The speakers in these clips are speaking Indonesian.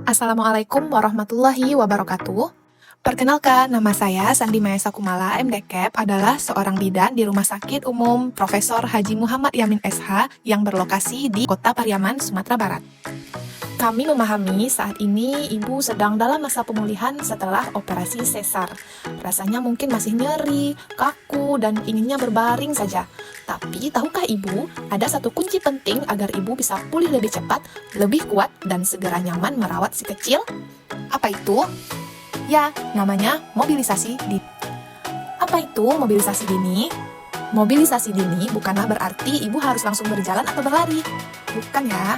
Assalamualaikum warahmatullahi wabarakatuh. Perkenalkan, nama saya Sandi Mayasa Kumala, MDKEP, adalah seorang bidan di Rumah Sakit Umum Profesor Haji Muhammad Yamin SH yang berlokasi di Kota Pariaman, Sumatera Barat. Kami memahami saat ini ibu sedang dalam masa pemulihan setelah operasi sesar. Rasanya mungkin masih nyeri, kaku, dan inginnya berbaring saja. Tapi tahukah ibu, ada satu kunci penting agar ibu bisa pulih lebih cepat, lebih kuat, dan segera nyaman merawat si kecil? Apa itu? Ya, namanya mobilisasi dini. Apa itu mobilisasi dini? Mobilisasi dini bukanlah berarti ibu harus langsung berjalan atau berlari. Bukan ya.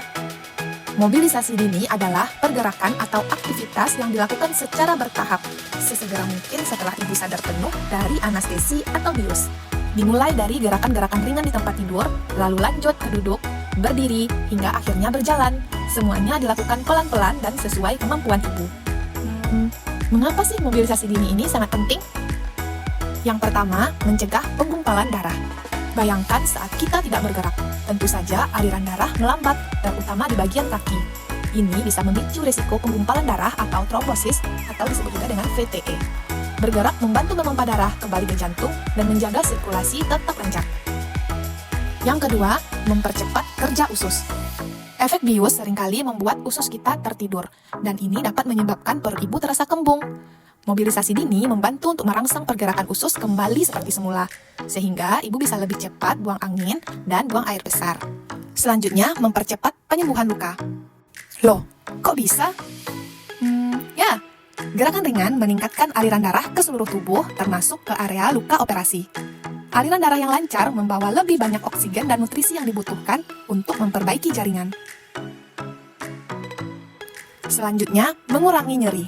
Mobilisasi dini adalah pergerakan atau aktivitas yang dilakukan secara bertahap, sesegera mungkin setelah ibu sadar penuh dari anestesi atau bius. Dimulai dari gerakan-gerakan ringan di tempat tidur, lalu lanjut ke duduk, berdiri, hingga akhirnya berjalan. Semuanya dilakukan pelan-pelan dan sesuai kemampuan ibu. Mengapa sih mobilisasi dini ini sangat penting? Yang pertama, mencegah penggumpalan darah. Bayangkan saat kita tidak bergerak, tentu saja aliran darah melambat, terutama di bagian kaki. Ini bisa memicu risiko penggumpalan darah atau trombosis, atau disebut juga dengan VTE. Bergerak membantu memompa darah kembali ke jantung dan menjaga sirkulasi tetap lancar. Yang kedua, mempercepat kerja usus. Efek bius seringkali membuat usus kita tertidur, dan ini dapat menyebabkan perut ibu terasa kembung. Mobilisasi dini membantu untuk merangsang pergerakan usus kembali seperti semula, sehingga ibu bisa lebih cepat buang angin dan buang air besar. Selanjutnya, mempercepat penyembuhan luka. Loh, kok bisa? Ya, gerakan ringan meningkatkan aliran darah ke seluruh tubuh, termasuk ke area luka operasi. Aliran darah yang lancar membawa lebih banyak oksigen dan nutrisi yang dibutuhkan untuk memperbaiki jaringan. Selanjutnya, mengurangi nyeri.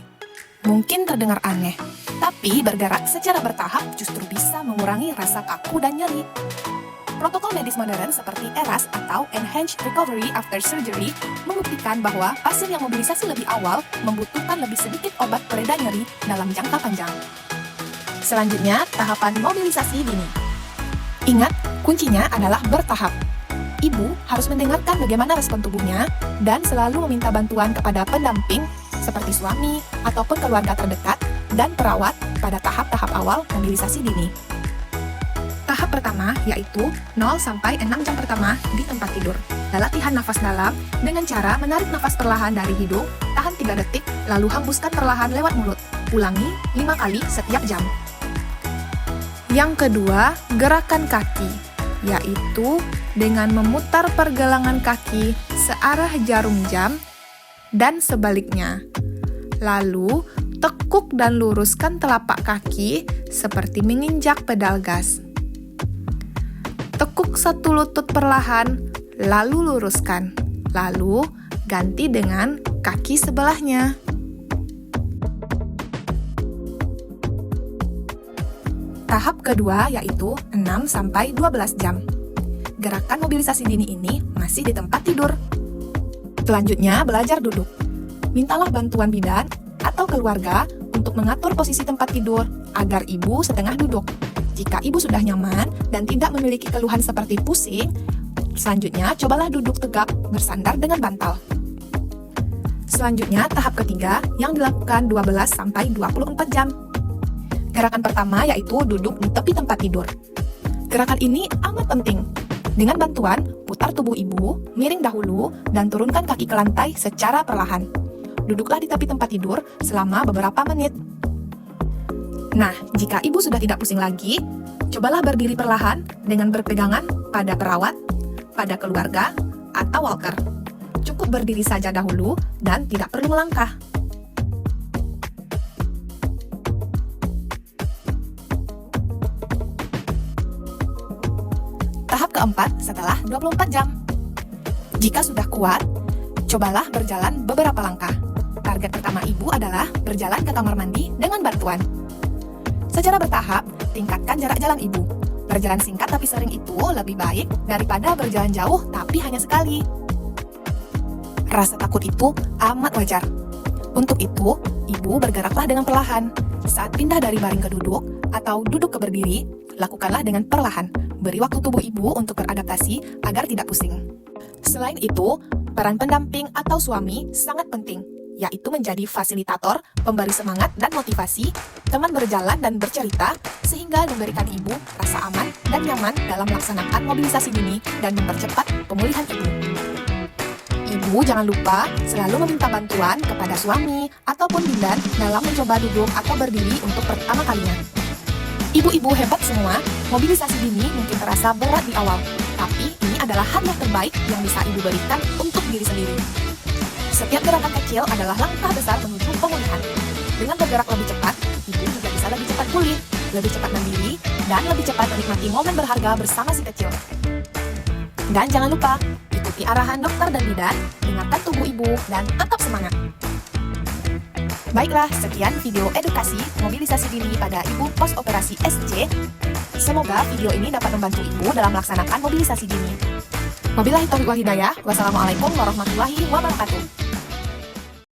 Mungkin terdengar aneh, tapi bergerak secara bertahap justru bisa mengurangi rasa kaku dan nyeri. Protokol medis modern seperti ERAS atau Enhanced Recovery After Surgery membuktikan bahwa pasien yang mobilisasi lebih awal membutuhkan lebih sedikit obat pereda nyeri dalam jangka panjang. Selanjutnya, tahapan mobilisasi dini. Ingat, kuncinya adalah bertahap. Ibu harus mendengarkan bagaimana respon tubuhnya dan selalu meminta bantuan kepada pendamping seperti suami ataupun keluarga terdekat dan perawat pada tahap-tahap awal mobilisasi dini. Tahap pertama yaitu 0 sampai 6 jam pertama di tempat tidur. Latihan nafas dalam dengan cara menarik nafas perlahan dari hidung, tahan 3 detik, lalu hembuskan perlahan lewat mulut. Ulangi 5 kali setiap jam. Yang kedua, gerakan kaki, yaitu dengan memutar pergelangan kaki searah jarum jam dan sebaliknya. Lalu, tekuk dan luruskan telapak kaki seperti menginjak pedal gas. Tekuk satu lutut perlahan, lalu luruskan. Lalu, ganti dengan kaki sebelahnya. Tahap kedua yaitu 6 sampai 12 jam. Gerakan mobilisasi dini ini masih di tempat tidur. Selanjutnya, belajar duduk. Mintalah bantuan bidan atau keluarga untuk mengatur posisi tempat tidur agar ibu setengah duduk. Jika ibu sudah nyaman dan tidak memiliki keluhan seperti pusing, selanjutnya cobalah duduk tegak bersandar dengan bantal. Selanjutnya, tahap ketiga yang dilakukan 12 sampai 24 jam. Gerakan pertama yaitu duduk di tepi tempat tidur. Gerakan ini amat penting. Dengan bantuan, putar tubuh ibu, miring dahulu, dan turunkan kaki ke lantai secara perlahan. Duduklah di tepi tempat tidur selama beberapa menit. Nah, jika ibu sudah tidak pusing lagi, cobalah berdiri perlahan dengan berpegangan pada perawat, pada keluarga, atau walker. Cukup berdiri saja dahulu dan tidak perlu melangkah. Tahap keempat setelah 24 jam. Jika sudah kuat, cobalah berjalan beberapa langkah. Target pertama ibu adalah berjalan ke kamar mandi dengan bantuan. Secara bertahap, tingkatkan jarak jalan ibu. Berjalan singkat tapi sering itu lebih baik daripada berjalan jauh tapi hanya sekali. Rasa takut itu amat wajar. Untuk itu, ibu bergeraklah dengan perlahan. Saat pindah dari baring ke duduk atau duduk ke berdiri, lakukanlah dengan perlahan. Beri waktu tubuh ibu untuk beradaptasi agar tidak pusing. Selain itu, peran pendamping atau suami sangat penting, yaitu menjadi fasilitator, pemberi semangat dan motivasi, teman berjalan dan bercerita, sehingga memberikan ibu rasa aman dan nyaman dalam melaksanakan mobilisasi dini dan mempercepat pemulihan ibu. Ibu jangan lupa selalu meminta bantuan kepada suami ataupun bidan dalam mencoba duduk atau berdiri untuk pertama kalinya. Ibu-ibu hebat semua, mobilisasi dini mungkin terasa berat di awal, tapi ini adalah hal yang terbaik yang bisa ibu berikan untuk diri sendiri. Setiap gerakan kecil adalah langkah besar menuju pemulihan. Dengan bergerak lebih cepat, ibu juga bisa lebih cepat pulih, lebih cepat mandiri, dan lebih cepat menikmati momen berharga bersama si kecil. Dan jangan lupa, ikuti arahan dokter dan bidan, dengarkan tubuh ibu, dan tetap semangat. Baiklah, sekian video edukasi mobilisasi dini pada ibu pos operasi SC. Semoga video ini dapat membantu ibu dalam melaksanakan mobilisasi dini. Wabillahi taufiq wal hidayah. Wassalamualaikum warahmatullahi wabarakatuh.